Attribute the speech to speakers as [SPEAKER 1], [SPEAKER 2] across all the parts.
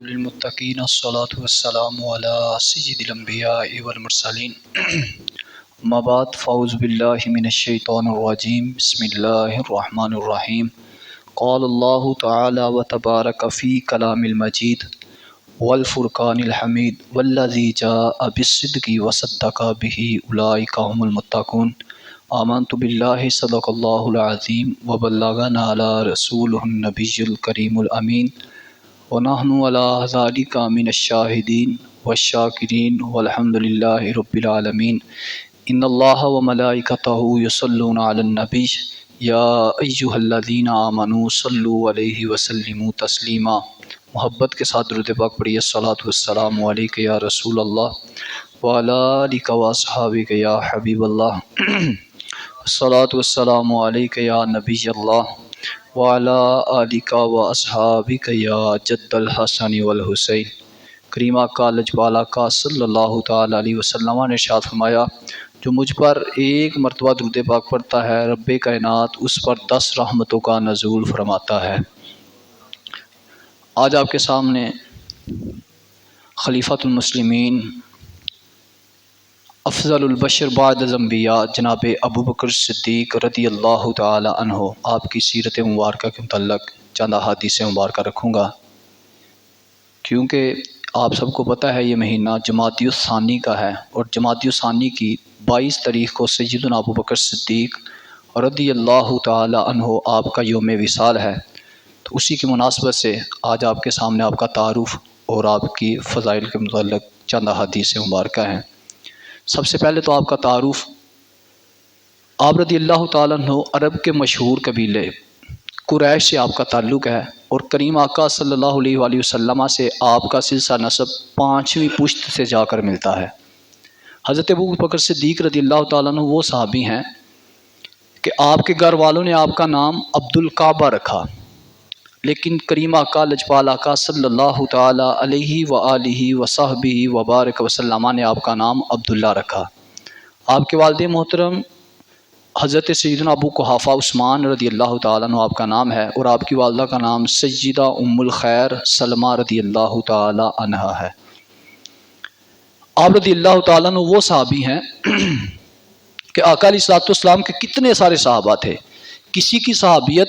[SPEAKER 1] للمتقین الصلاۃ والسلام علی سید الانبیاء والمرسلین اما بعد فاعوذ باللہ من الشیطان الرجیم بسم اللہ الرحمن الرحیم قال اللہ تعالی وتبارک فی کلام المجید والفرقان الحمید والذی جاء بالصدق وصدق به اولئک هم المتقون آمنت باللہ صدق اللہ العظیم وبلغنا علی رسولہ النبی الکریم الامین ونحن علی ذلک من الشاہدین والشاکرین والحمد للہ رب العالمین ان اللہ وملائکتہ یصلون علی النبی یا ایہا الذین آمنوا صلوا علیہ وسلموا تسلیما۔ محبت کے ساتھ درود پاک پڑھیے۔ الصلاۃ والسلام علیک یا رسول اللہ وعلی آلک واصحابک یا حبیب اللہ۔ الصلاۃ والسلام علیک یا نبی اللہ وعلی آلک واصحابک یا جد الحسن والحسین۔ کریم آقا لجپال آقا صلی اللہ تعالی علیہ وسلم نے ارشاد فرمایا، جو مجھ پر ایک مرتبہ درود پاک پڑھتا ہے رب کائنات اس پر 10 رحمتوں کا نزول فرماتا ہے۔ آج آپ کے سامنے خلیفۃ المسلمین افضل البشر بعد الانبیاء جناب ابو بکر صدیق رضی اللہ تعالی عنہ آپ کی سیرت مبارکہ کے متعلق چند احادیث مبارکہ رکھوں گا، کیونکہ آپ سب کو پتہ ہے یہ مہینہ جمادی الثانی کا ہے، اور جمادی الثانی کی 22 تاریخ کو سیدنا ابو بکر صدیق رضی اللہ تعالی عنہ آپ کا یوم وصال ہے، تو اسی کی مناسبت سے آج آپ کے سامنے آپ کا تعارف اور آپ کی فضائل کے متعلق چند احادیث مبارکہ ہیں۔ سب سے پہلے تو آپ کا تعارف، آپ رضی اللہ تعالیٰ عنہ عرب کے مشہور قبیلے قریش سے آپ کا تعلق ہے، اور کریم آقا صلی اللہ علیہ وآلہ وسلم سے آپ کا سلسلہ نسب 5ویں پشت سے جا کر ملتا ہے۔ حضرت ابو بکر صدیق رضی اللہ تعالیٰ عنہ وہ صحابی ہیں کہ آپ کے گھر والوں نے آپ کا نام عبد الکعبہ رکھا، لیکن کریم آقا لجپال آقا صلی اللہ تعالی علیہ وآلہ وصحبہ وبارک وسلم نے آپ کا نام عبداللہ رکھا۔ آپ کے والد محترم حضرت سیدنا ابو قحافہ عثمان رضی اللہ تعالیٰ عنہ آپ کا نام ہے، اور آپ کی والدہ کا نام سیدہ ام الخیر سلمہ رضی اللہ تعالی عنہا ہے۔ آپ رضی اللہ تعالیٰ عنہ وہ صحابی ہیں کہ آقا علیہ الصلوۃ والسلام کے کتنے سارے صحابہ تھے، کسی کی صحابیت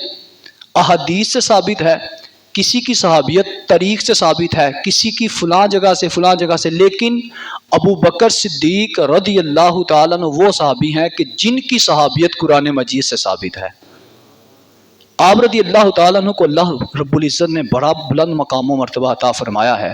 [SPEAKER 1] احادیث سے ثابت ہے، کسی کی صحابیت طریق سے ثابت ہے، کسی کی فلاں جگہ سے، لیکن ابو بکر صدیق رضی اللہ تعالیٰ عنہ وہ صحابی ہیں کہ جن کی صحابیت قرآن مجید سے ثابت ہے۔ آپ رضی اللہ تعالیٰ عنہ کو اللہ رب العزت نے بڑا بلند مقام و مرتبہ عطا فرمایا ہے،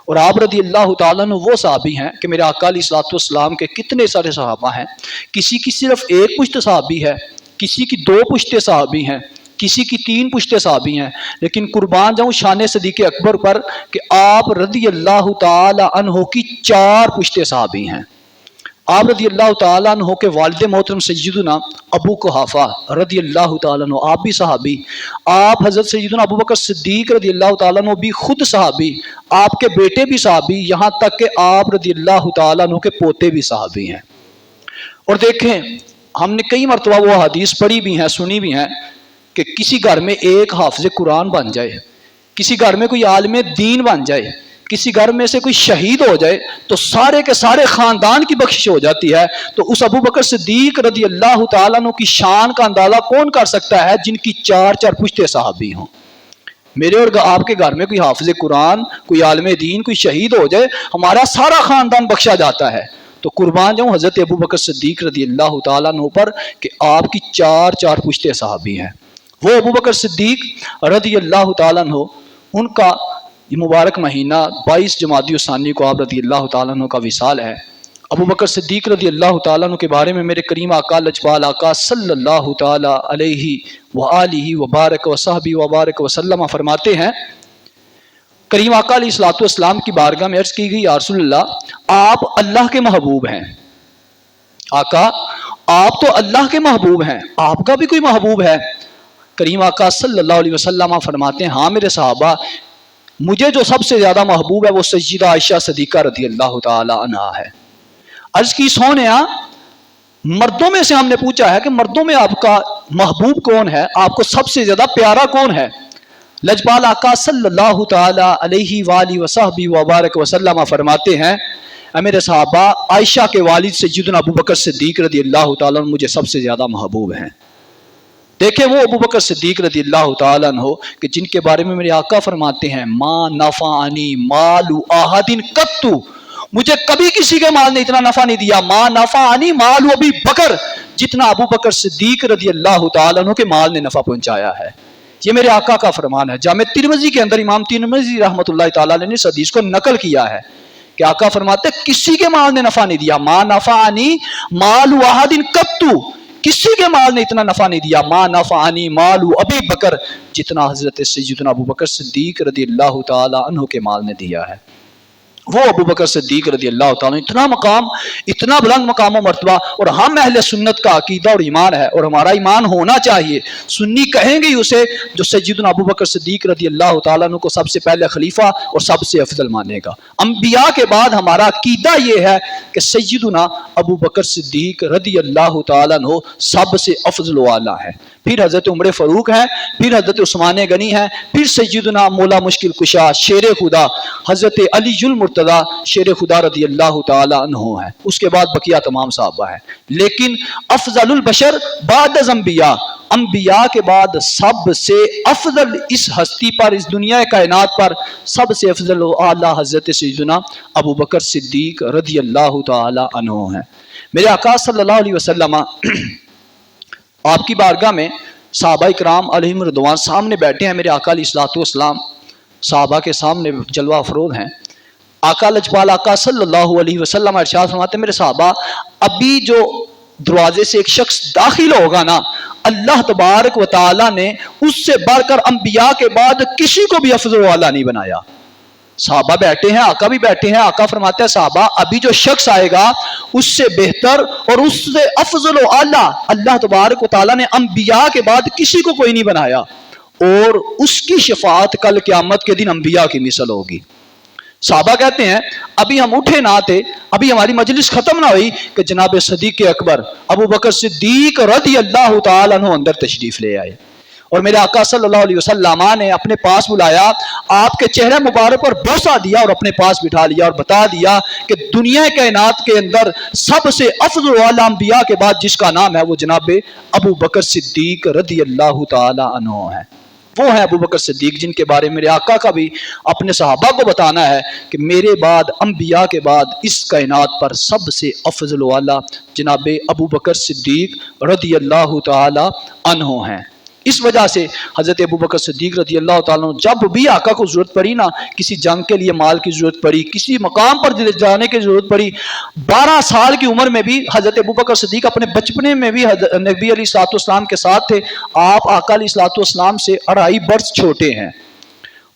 [SPEAKER 1] اور آپ رضی اللہ تعالیٰ عنہ وہ صحابی ہیں کہ میرے آقا علیہ الصلوۃ والسلام کے کتنے سارے صحابہ ہیں، کسی کی صرف 1 پشت صحابی ہے، کسی کی 2 پشتے صحابی ہیں، کسی کی 3 پشتے صحابی ہیں، لیکن قربان جاؤں شان صدیق اکبر پر کہ آپ رضی اللہ تعالی عنہ کی 4 پشتے صحابی ہیں۔ آپ رضی اللہ تعالی عنہ کے والد محترم سیدنا ابو قحافہ رضی اللہ تعالی عنہ آپ بھی صحابی، آپ حضرت سیدنا ابو بکر صدیق رضی اللہ تعالی عنہ بھی خود صحابی، آپ کے بیٹے بھی صحابی، یہاں تک کہ آپ رضی اللہ تعالی عنہ کے پوتے بھی صحابی ہیں۔ اور دیکھیں ہم نے کئی مرتبہ وہ حدیث پڑھی بھی ہیں، سنی بھی ہیں کہ کسی گھر میں ایک حافظ قرآن بن جائے، کسی گھر میں کوئی عالم دین بن جائے، کسی گھر میں سے کوئی شہید ہو جائے تو سارے کے سارے خاندان کی بخشش ہو جاتی ہے۔ تو اس ابو بکر صدیق رضی اللہ تعالیٰ عنہ کی شان کا اندازہ کون کر سکتا ہے جن کی 4 پشتے صحابی ہوں۔ میرے اور آپ کے گھر میں کوئی حافظ قرآن، کوئی عالم دین، کوئی شہید ہو جائے، ہمارا سارا خاندان بخشا جاتا ہے۔ تو قربان جاؤں حضرت ابو بکر صدیق رضی اللہ تعالیٰ عنہ پر کہ آپ کی 4 پشتے صحابی ہیں۔ وہ ابو بکر صدیق رضی اللہ تعالیٰ عنہ، ان کا یہ مبارک مہینہ 22 جمادی الثانی کو آپ رضی اللہ تعالیٰ عنہ کا وصال ہے۔ ابو بکر صدیق رضی اللہ تعالیٰ عنہ کے بارے میں میرے کریم آقا لجپال آقا صلی اللہ تعالیٰ علیہ وآلہ وبارک وصحبہ وبارک وسلم فرماتے ہیں، کریم آقا علیہ الصلوۃ والسلام کی بارگاہ میں عرض کی گئی، یا رسول اللہ آپ اللہ کے محبوب ہیں۔ آقا آپ تو اللہ کے محبوب ہیں، آپ کا بھی کوئی محبوب ہے؟ کریم آقا صلی اللہ علیہ وسلم فرماتے ہیں، ہاں میرے صحابہ، مجھے جو سب سے زیادہ محبوب ہے وہ سیدہ عائشہ صدیقہ رضی اللہ تعالی عنہا ہے۔ عرض کی سونیا، مردوں میں سے ہم نے پوچھا ہے کہ مردوں میں آپ کا محبوب کون ہے، آپ کو سب سے زیادہ پیارا کون ہے؟ लजपाल आका सल्लल्लाहु ताला अलैहि वाली वसहबी वबारक वसल्लम फरमाते हैं, मेरे सहाबा आयशा के वालिद सय्यदना अबू बकर सिद्दीक रदी अल्लाह ताला अन्हु मुझे सबसे ज्यादा महबूब हैं। देखें वो अबू बकर सिद्दीक रदी अल्लाह ताला अन्हु कि जिनके बारे में मेरे आका फरमाते हैं, मा नफ़ानी मालू अहदिन कत्तु, मुझे कभी किसी के माल ने इतना नफा नहीं दिया, मा नफ़ानी मालू अबी बकर, जितना अबू बकर सिद्दीक रदी अल्लाह ताला अन्हु के माल ने नफा पहुंचाया है। ये मेरे आका का फरमान है। जामे तिरमिज़ी के अंदर इमाम तिरमिज़ी रहमतुल्लाह ताला ने इस हदीस को नकल किया है कि आका फरमाते किसी के माल ने नफा नहीं दिया, मा नफ़ानी मालू अहदिन कत्तु, किसी के माल ने इतना नफा नहीं दिया, मा नफ़ानी मालू अबी बकर, जितना हजरत सय्यदना अबू बकर सिद्दीक रदी अल्लाह ताला अन्हु के माल ने दिया है। वो अबू बकर सिद्दीक रदी अल्लाह ताला, इतना मकाम, इतना बुलंद मकाम और मर्तबा, और हम अहले सुन्नत का अकीदा और ईमान है, और हमारा ईमान होना चाहिए। सुन्नी कहेंगे ही उसे जो सय्यदना अबू बकर सिद्दीक रदी अल्लाह ताला अन्हु को सबसे पहले खलीफा और सबसे अफजल मानेगा। अंबिया के बाद हमारा अकीदा ये है कि सय्यदना अबू बकर सिद्दीक रदी अल्लाह ताला अन्हु सबसे अफजल वाला है, फिर हजरत उमर फारूक है, फिर हजरत उस्मान गनी है, फिर सय्यदना मौला मुश्किल कुशा शेर खुदा हजरत अली जुल मुर्तदा शेर खुदा रदी अल्लाह ताला अन्हु है, उसके बाद बकिया तमाम साहबा है। लेकिन अफजलुल बशर बाद अंबिया, अंबिया के बाद सबसे अफजल इस हस्ती पर, इस दुनिया कायनात पर सबसे अफजल आला हजरत सय्यदना अबू बकर सिद्दीक रदी अल्लाह ताला अन्हु है। मेरे आका सल्लल्लाहु अलैहि वसल्लम आपकी बारगाह में सहाबा इकराम अलैहिम रिदवान सामने बैठे हैं। मेरे आका अलैहिस्सलातु वस्सलाम सहाबा के सामने जलवा अफरोज हैं। आका लजपाल आका सल्लल्लाहु अलैहि वसल्लम इरशाद फरमाते हैं, मेरे सहाबा अभी जो दरवाजे से एक शख्स दाखिल होगा ना, अल्लाह तबारक व तआला ने उससे बढ़कर अंबिया के बाद किसी को भी अफजल वाला नहीं बनाया। साहबा बैठे हैं, आका भी बैठे हैं। आका फरमाते हैं, साहबा अभी जो शख्स आएगा उससे बेहतर और उससे अफजल आला अल्लाह तबारक व तआला ने अंबिया के बाद किसी को कोई नहीं बनाया, और उसकी शफाअत कल क़यामत के दिन अंबिया की मिसल होगी। साहबा कहते हैं अभी हम उठे ना थे, अभी हमारी मजलिस खत्म ना हुई कि जनाब सदीक अकबर अबू बकर सिद्दीक रज़ी अल्लाह तआला अन्हु अंदर तशरीफ ले आए, और मेरे आका सल्लल्लाहु अलैहि वसल्लम ने अपने पास बुलाया, आपके चेहरे मुबारक पर बोसा दिया और अपने पास बिठा लिया और बता दिया कि दुनिया कायनात के अंदर सबसे अफजल वाला अंबिया के बाद जिसका नाम है वो जनाब अबू बकर सिद्दीक रज़ी अल्लाह तआला अन्हु है। वो है अबू बकर सिद्दीक जिनके बारे में मेरे आका का भी अपने सहाबा को बताना है कि मेरे बाद अंबिया के बाद इस कायनात पर सबसे अफजल वाला जनाब अबू बकर सिद्दीक रज़ी अल्लाह तआला अन्हु हैं। इस वजह से हज़रत अबू बकर सिद्दीक रज़ी अल्लाह तआला अन्हु जब भी आका को ज़रूरत पड़ी ना, किसी जंग के लिए माल की ज़रूरत पड़ी, किसी मकाम पर जाने की ज़रूरत पड़ी, 12 साल की उम्र में भी हज़रत अबू बकर सिद्दीक अपने बचपने में भी नबी अलैहिस्सलाम के साथ थे। आप आका अलैहिस्सलाम से 2.5 बरस छोटे हैं,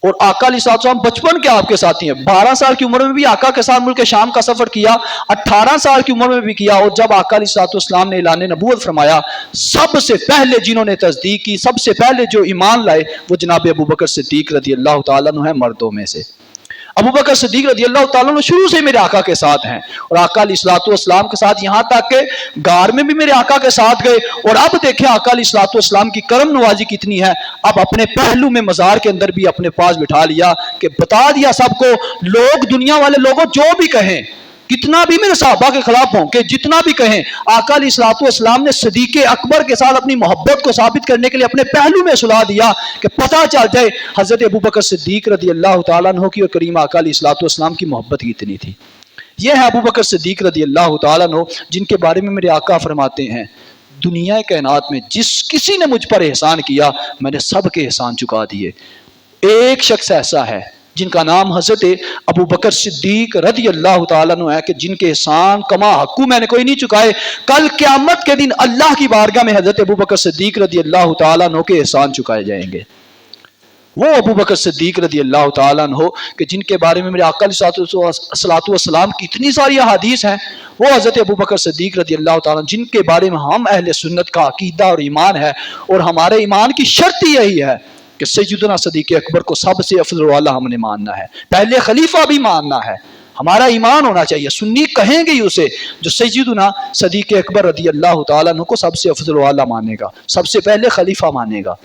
[SPEAKER 1] और आका अलैहिस्सलाम बचपन के आपके साथी हैं। 12 साल की उम्र में भी आका के साथ मुल्क शाम का सफर किया, 18 साल की उम्र में भी किया, और जब आका अलैहिस्सलाम ने ऐलान नबूवत फरमाया, सबसे पहले जिन्होंने तस्दीक की, सबसे पहले जो ईमान लाए वो जनाब अबू बकर सिद्दीक रज़ी अल्लाह तआला अन्हु है मर्दों में से। अबू बकर सिद्दीक रज़ी अल्लाह तआला अन्हु शुरू से मेरे आका के साथ हैं, और आका अलैहिस्सलाम के साथ यहाँ तक के गार में भी मेरे आका के साथ गए। और अब देखें आका अलैहिस्सलाम की करम नवाजी कितनी है, अब अपने पहलू में मज़ार के अंदर भी अपने पास बिठा लिया कि बता दिया सबको, लोग दुनिया वाले लोगों जो भी कहें, कितना भी मेरे सहाबा के खिलाफ हों, कि जितना भी कहें, आका अलैहिस्सलाम ने सदीक़ अकबर के साथ अपनी मोहब्बत को साबित करने के लिए अपने पहलू में सुला दिया कि पता चल जाए हज़रत अबू बकर सिद्दीक रज़ी अल्लाह तआला अन्हु की और करीम आका अलैहिस्सलाम की मोहब्बत कितनी थी। यह है अबू बकर सिद्दीक रज़ी अल्लाह तआला अन्हु जिनके बारे में मेरे आका फरमाते हैं, दुनिया कायनात में जिस किसी ने मुझ पर एहसान किया मैंने सबके एहसान चुका दिए। एक शख्स ऐसा है जिनका नाम हज़रत अबू बकर सिद्दीक रज़ी अल्लाह तआला अन्हु है कि जिनके एहसान कमा हक्कू मैंने कोई नहीं चुकाए। कल क़यामत के दिन अल्लाह की बारगाह में हज़रत अबू बकर सिद्दीक रज़ी अल्लाह तआला अन्हु के एहसान चुकाए जाएंगे। वो अबू बकर सिद्दीक रज़ी अल्लाह तआला अन्हु कि जिनके बारे में मेरे आका अलैहिस्सलातु वस्सलाम की इतनी सारी अहादीस हैं, वो हज़रत अबू बकर सिद्दीक रज़ी अल्लाह तआला जिनके बारे में हम अहले सुन्नत का अकीदा और ईमान है, और हमारे ईमान की शर्त यही है कि सैयदना सदीक़ अकबर को सबसे अफजल वाला हमने मानना है, पहले खलीफा भी मानना है, हमारा ईमान होना चाहिए। सुन्नी कहेंगे ही उसे जो सैयदना सदीक़ अकबर रज़ी अल्लाह तआला अन्हु को सबसे अफजल वाला मानेगा, सबसे पहले खलीफा मानेगा।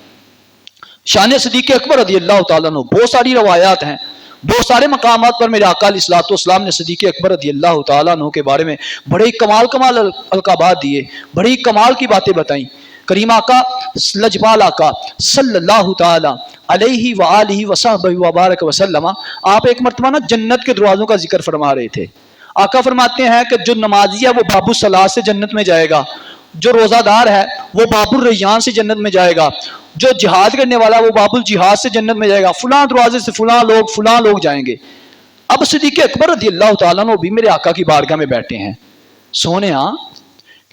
[SPEAKER 1] शान सिद्दीक़ अकबर रज़ी अल्लाह ताला अन्हु, बहुत सारी रवायात हैं, बहुत सारे मकामात पर मेरे आका अलैहिस्सलाम ने सिद्दीक़ अकबर रज़ी अल्लाह ताला अन्हु के बारे में बड़े ही कमाल अलकाबात दिए, बड़ी कमाल की बातें बताई। करीम आका लजपाल आका सल्लल्लाहु ताला अलैहि व आलिहि व सहबिहि व बारक वसल्लम, आप एक मर्तबा ना जन्नत के दरवाज़ों का जिक्र फरमा रहे थे। आका फरमाते हैं कि जो नमाजी है वो बाबुल सलात से जन्नत में जाएगा, जो रोज़ादार है वो बाबुल रैयान से जन्नत में जाएगा, जो जिहाद करने वाला वो बाबुल जिहाद से जन्नत में जाएगा, फलां दरवाजे से फलां लोग जाएंगे। अब सिद्दीक़ अकबर रज़ी अल्लाह ताला अन्हु भी मेरे आका की बारगाह में बैठे हैं। सोने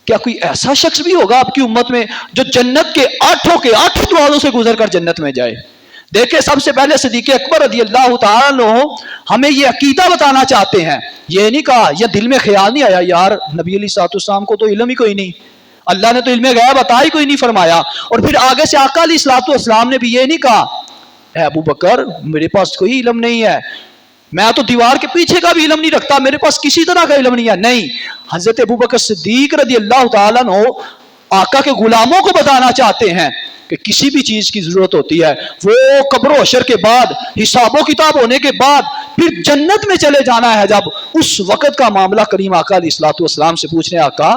[SPEAKER 1] क्या कोई ऐसा शख्स भी होगा आपकी उम्मत में जो जन्नत के आठों दरवाजों से गुजर कर जन्नत में जाए? देखिए, सबसे पहले सिद्दीक़ अकबर रज़ी अल्लाह ताला अन्हु हमें ये अकीदा बताना चाहते हैं। ये नहीं कहा, यह दिल में ख्याल नहीं आया यार नबी अलैहिस्सलाम को तो इल्म ही कोई नहीं, अल्लाह ने तो इल्म गैब अता ही कोई नहीं फरमाया। और फिर आगे से आका अलैहिस्सलाम ने भी ये नहीं कहा, अबू बकर मेरे पास कोई इल्म नहीं है, मैं तो दीवार के पीछे का भी इल्म नहीं रखता, मेरे पास किसी तरह का इल्म नहीं है। नहीं, हजरत अबू बकर सिद्दीक रज़ी अल्लाह ताला अन्हु आका के गुलामों को बताना चाहते हैं कि किसी भी चीज की जरूरत होती है वो कब्र हशर के बाद, हिसाबो किताब होने के बाद फिर जन्नत में चले जाना है। जब उस वक़्त का मामला करीम आका अलैहिस्सलाम से पूछने, आका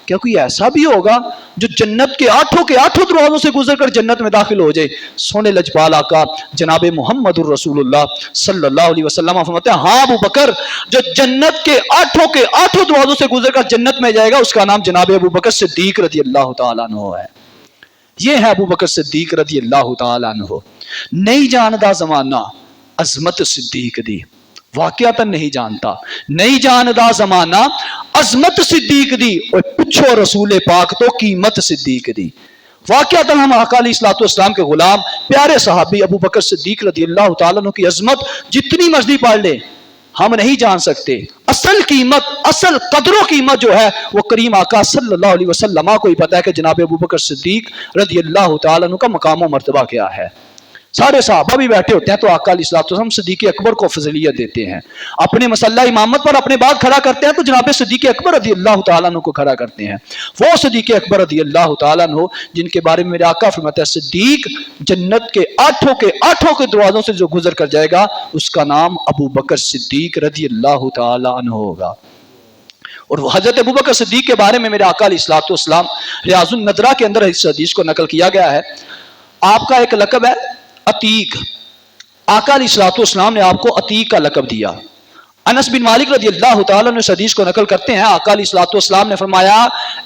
[SPEAKER 1] क्या कोई ऐसा भी होगा जो जन्नत के आठों दरवाजों से गुजर कर जन्नत में दाखिल हो जाए? सोने लजपाल आका जनाब मुहम्मदुर रसूलुल्लाह सल्लल्लाहु अलैहि वसल्लम फरमाते हैं, हाँ अबू बकर, जो जन्नत के आठों दरवाजों से गुजर कर जन्नत में जाएगा उसका नाम जनाब अबू बकर सिद्दीक रज़ी अल्लाह ताला अन्हु है। ये है अबू बकर सिद्दीक रज़ी अल्लाह ताला अन्हु। नहीं जानदा जमाना अजमत सिद्दीक दी, वाकयातन नहीं जानता, नहीं जानदा जमाना अजमत सिद्दीक दी, और पूछो रसूल पाक तो कीमत सिद्दीक दी। वाकयातन हम आका अलैहिस्सलाम के गुलाम प्यारे सहाबी अबू बकर सिद्दीक रज़ी अल्लाह ताला अन्हु की अजमत जितनी मर्जी पढ़ ले हम नहीं जान सकते। असल कीमत, असल कदरों कीमत जो है वो करीम आका सल्लल्लाहु अलैहि वसल्लम को ही पता है कि जनाब अबू बकर सिद्दीक रज़ी अल्लाह ताला अन्हु का मकाम व मर्तबा क्या है। सारे सहाबा भी बैठे होते हैं तो आका अलैहिस्सलाम सिद्दीक़ अकबर को फजलियत देते हैं, अपने मसल्ला इमामत पर अपने बाद खड़ा करते हैं तो जनाब सिद्दीक़ अकबर रज़ी अल्लाह ताला अन्हु को खड़ा करते हैं। वो सिद्दीक़ अकबर रज़ी अल्लाह ताला अन्हु जिनके बारे में मेरे आका फरमाते हैं, सिद्दीक जन्नत के आठों के दरवाजों से जो गुजर कर जाएगा उसका नाम अबू बकर सिद्दीक रज़ी अल्लाह ताला अन्हु होगा। और हजरत अबू बकर सिद्दीक के बारे में मेरे आका अलैहिस्सलाम रियाजुन नदरा के अंदर इस हदीस को नकल किया गया है। आपका एक लक़ब है अतीक, आका अलैहिस्सलाम ने आपको अतीक का लक़ब दिया। अनस बिन मालिक रज़ी अल्लाह ताला अन्हु इस हदीस को नकल करते हैं, आका अलैहिस्सलाम ने फरमाया,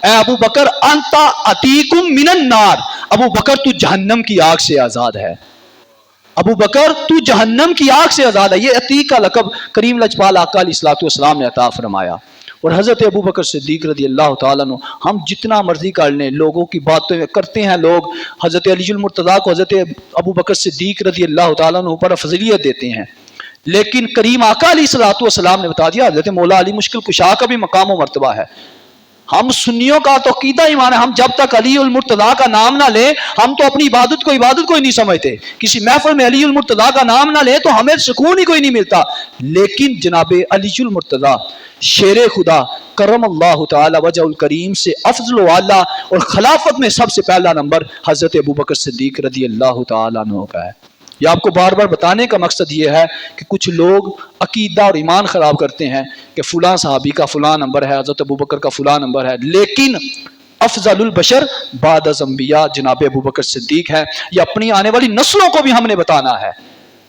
[SPEAKER 1] ए अबू बकर अंता अतीकुम मिनन नार, अबू बकर तू जहन्नम की आग से आजाद है, अबू बकर तू जहन्नम की आग से आजाद है। ये अतीक का लक़ब करीम लजपाल आका अलैहिस्सलाम ने अता फरमाया। और हज़रत अबू बकर सिद्दीक रज़ी अल्लाह ताला अन्हु, हम जितना मर्जी कर लें, लोगों की बातें करते हैं लोग, हज़रत अलीजुल मुर्तज़ा को हज़रत अबू बकर सिद्दीक रज़ी अल्लाह ताला अन्हु पर फज़लियत देते हैं, लेकिन करीम आका अलैहिस्सलाम ने बता दिया हज़रत मौला अली मुश्किल कुशा का भी मकाम व मर्तबा है। हम सुन्नियों का तो अकीदा ईमान है, हम जब तक अली उल मुर्तज़ा का नाम ना लें हम तो अपनी इबादत को ही नहीं समझते। किसी महफिल में अली उल मुर्तज़ा का नाम ना लें तो हमें सुकून ही कोई नहीं मिलता। लेकिन जनाब अली उल मुर्तज़ा शेर खुदा करम अल्लाह ताला वजहुल करीम से अफजल आला और खिलाफत में सबसे पहला नंबर हज़रत अबू बकर सिद्दीक रज़ी अल्लाह ताला अन्हु का है। यह आपको बार बार बताने का मकसद ये है कि कुछ लोग अकीदा और ईमान ख़राब करते हैं कि फ़लाँ सहाबी का फ़लाँ नंबर है, हज़रत अबू बकर का फ़लाँ नंबर है, लेकिन अफजलुल बशर बाद अज़-अंबिया जनाब अबू बकर सिद्दीक है। ये अपनी आने वाली नस्लों को भी हमने बताना है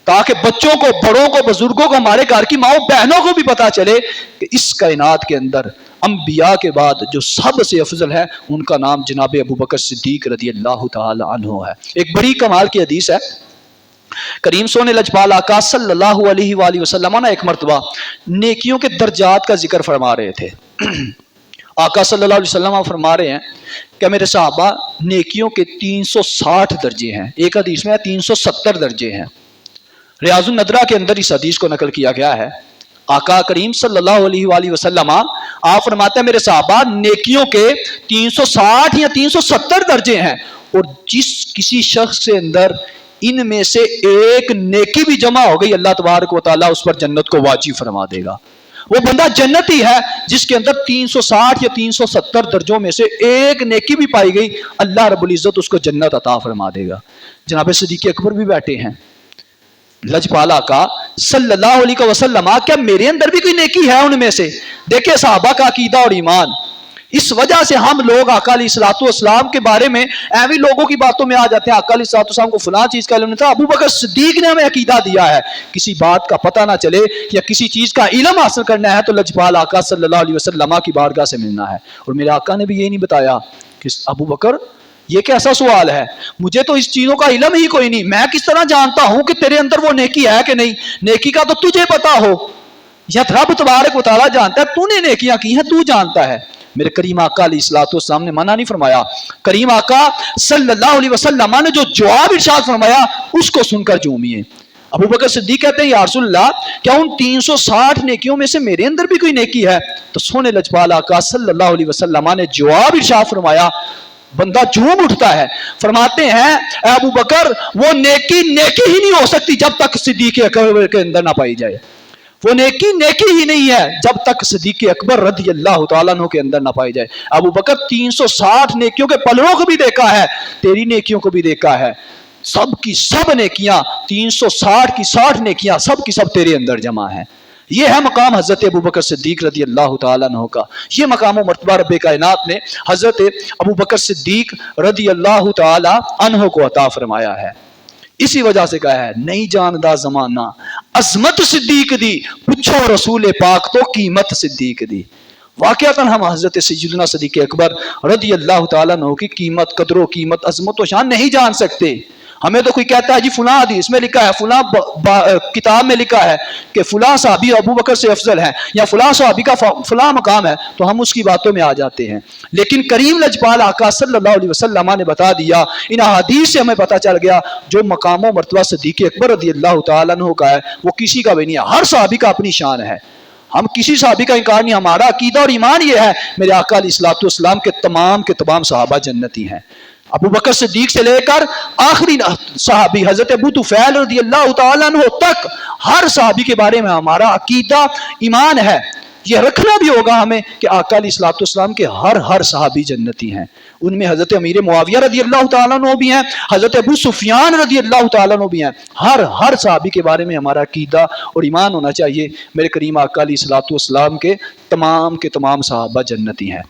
[SPEAKER 1] ताकि बच्चों को, बड़ों को, बुजुर्गों को, हमारे घर की माओ बहनों को भी पता चले कि इस कायनात के अंदर अंबिया के बाद जो सबसे अफजल है उनका नाम जनाब अबू बकर सिद्दीक रज़ी अल्लाह ताला अन्हु है। एक बड़ी कमाल की हदीस है, करीम सोने लजपाल आका सल्लल्लाहु अलैहि वसल्लम ना एक मर्तबा नेकियों के दर्जात का जिक्र फरमा रहे थे। आका सल्लल्लाहु अलैहि वसल्लम फरमा रहे हैं कि मेरे सहाबा नेकियों के 360 दर्जे हैं, एक हदीस में 370 दर्जे हैं। रियाजुन नदरा के अंदर इस हदीस को नकल किया गया है। आका करीम सल्लल्लाहु अलैहि वसल्लम आप फरमाते हैं मेरे सहाबा नेकियों के 360 या 370 दर्जे हैं, और जिस किसी शख्स के अंदर इनमें से एक नेकी भी जमा हो गई अल्लाह तबारक व तआला उस पर जन्नत को वाजिब फरमा देगा। وہ بندہ جنتی ہے جس کے اندر 360 یا 370 درجوں میں سے ایک نیکی بھی پائی گئی، اللہ رب العزت اس کو جنت عطا فرما دے گا۔ جناب صدیق اکبر بھی بیٹھے ہیں، لجپال آقا صلی اللہ علیہ وسلم، کیا میرے اندر بھی کوئی نیکی ہے ان میں سے؟ دیکھیں صحابہ کا عقیدہ اور ایمان، اس وجہ سے ہم لوگ آقا علیہ الصلوۃ والسلام کے بارے میں ایویں لوگوں کی باتوں میں آ جاتے ہیں، آقا علیہ الصلوۃ والسلام کو فلاں چیز کا علم نہیں تھا، ابو بکر صدیق نے ہمیں عقیدہ دیا ہے۔ کسی بات کا پتہ نہ چلے یا کسی چیز کا علم حاصل کرنا ہے تو لجپال آقا صلی اللہ علیہ وسلم کی بارگاہ سے ملنا ہے۔ اور میرے آقا نے بھی یہ نہیں بتایا کہ ابو بکر یہ کیسا سوال ہے، مجھے تو اس چیزوں کا علم ہی کوئی نہیں، میں کس طرح جانتا ہوں کہ تیرے اندر وہ نیکی ہے کہ نہیں؟ نیکی کا تو تجھے پتا ہو، یا رب تبارک و تعالیٰ جانتا ہے، تو نے نیکیاں کی ہیں، تو جانتا ہے۔ میرے کریم آقا علیہ الصلوۃ والسلام نے منع نہیں فرمایا، کریم آقا صلی اللہ علیہ وسلم نے جو جواب ارشاد فرمایا اس کو سن کر جھومیے۔ ابو بکر صدیق کہتے ہیں یا رسول اللہ کیا ان 360 نیکیوں میں سے میرے اندر بھی کوئی نیکی ہے؟ تو سونے لجپال آقا صلی اللہ علیہ وسلم نے جواب ارشاد فرمایا، بندہ جھوم اٹھتا ہے، فرماتے ہیں اے ابو بکر وہ نیکی نیکی ہی نہیں ہو سکتی جب تک صدیق اکبر کے اندر نہ پائی جائے، وہ نیکی نیکی ہی نہیں ہے جب تک صدیق اکبر رضی اللہ تعالیٰ عنہ کے اندر نہ پائی جائے۔ ابو بکر 360 نیکیوں کے پلڑوں کو بھی دیکھا ہے، تیری نیکیوں کو بھی دیکھا ہے، سب کی سب نیکیاں 360 کی 60 نیکیاں سب کی سب تیرے اندر جمع ہیں۔ یہ ہے مقام حضرت ابو بکر صدیق رضی اللہ تعالیٰ عنہ کا، یہ مقام و مرتبہ رب کائنات نے حضرت ابو بکر صدیق رضی اللہ تعالیٰ عنہ کو عطا فرمایا ہے۔ اسی وجہ سے کہا ہے نہیں جاندہ زمانہ عظمت صدیق دی، پوچھو رسول پاک تو قیمت صدیق دی۔ واقعتاً ہم حضرت سیدنا صدیق اکبر رضی اللہ تعالیٰ عنہ کی قیمت، قدر و قیمت، عظمت و شان نہیں جان سکتے۔ ہمیں تو کوئی کہتا ہے جی فلاں حدیث میں لکھا ہے، فلاں کتاب میں لکھا ہے کہ فلاں صحابی ابو بکر سے افضل ہے، یا فلاں صحابی کا فلاں مقام ہے، تو ہم اس کی باتوں میں آ جاتے ہیں۔ لیکن کریم لجپال آقا صلی اللہ علیہ وسلم نے بتا دیا، ان حدیث سے ہمیں پتہ چل گیا جو مقام و مرتبہ صدیق اکبر رضی اللہ تعالیٰ عنہ کا ہے وہ کسی کا بھی نہیں ہے، ہر صحابی کا اپنی شان ہے۔ ہم کسی صحابی کا انکار نہیں، ہمارا عقیدہ اور ایمان یہ ہے میرے آقا علیہ الصلوۃ والسلام کے تمام صحابہ جنتی ہیں، ابو بکر صدیق سے لے کر آخری صحابی حضرت ابو طفیل رضی اللہ تعالیٰ عنہ تک ہر صحابی کے بارے میں ہمارا عقیدہ ایمان ہے۔ یہ رکھنا بھی ہوگا ہمیں کہ آقا علیہ الصلوۃ والسلام کے ہر صحابی جنتی ہیں، ان میں حضرت امیر معاویہ رضی اللہ تعالیٰ عنہ بھی ہیں، حضرت ابو سفیان رضی اللہ تعالیٰ عنہ بھی ہیں، ہر صحابی کے بارے میں ہمارا عقیدہ اور ایمان ہونا چاہیے میرے کریم آقا علیہ الصلوۃ والسلام کے تمام صحابہ جنتی ہیں۔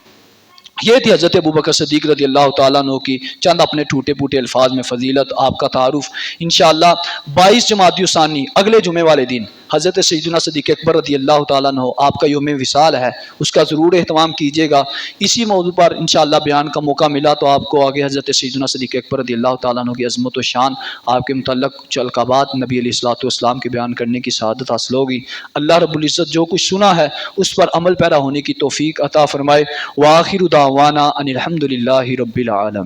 [SPEAKER 1] یہ تھی حضرت ابو بکر صدیق رضی اللہ تعالیٰ عنہ کی چند اپنے ٹوٹے پوٹے الفاظ میں فضیلت، آپ کا تعارف۔ انشاءاللہ 22 جمادی الثانی اگلے جمعے والے دن حضرت سیدنا صدیق اکبر رضی اللہ تعالیٰ عنہ آپ کا یوم وصال ہے، اس کا ضرور اہتمام کیجیے گا۔ اسی موضوع پر انشاءاللہ بیان کا موقع ملا تو آپ کو آگے حضرت سیدنا صدیق اکبر رضی اللہ تعالیٰ عنہ کی عظمت و شان، آپ کے متعلق کچھ القابات نبی علیہ الصلوۃ والسلام کے بیان کرنے کی سعادت حاصل ہوگی۔ اللہ رب العزت جو کچھ سنا ہے اس پر عمل پیرا ہونے کی توفیق عطا فرمائے۔ وآخر دعوانا ان الحمد للہ رب العالمین۔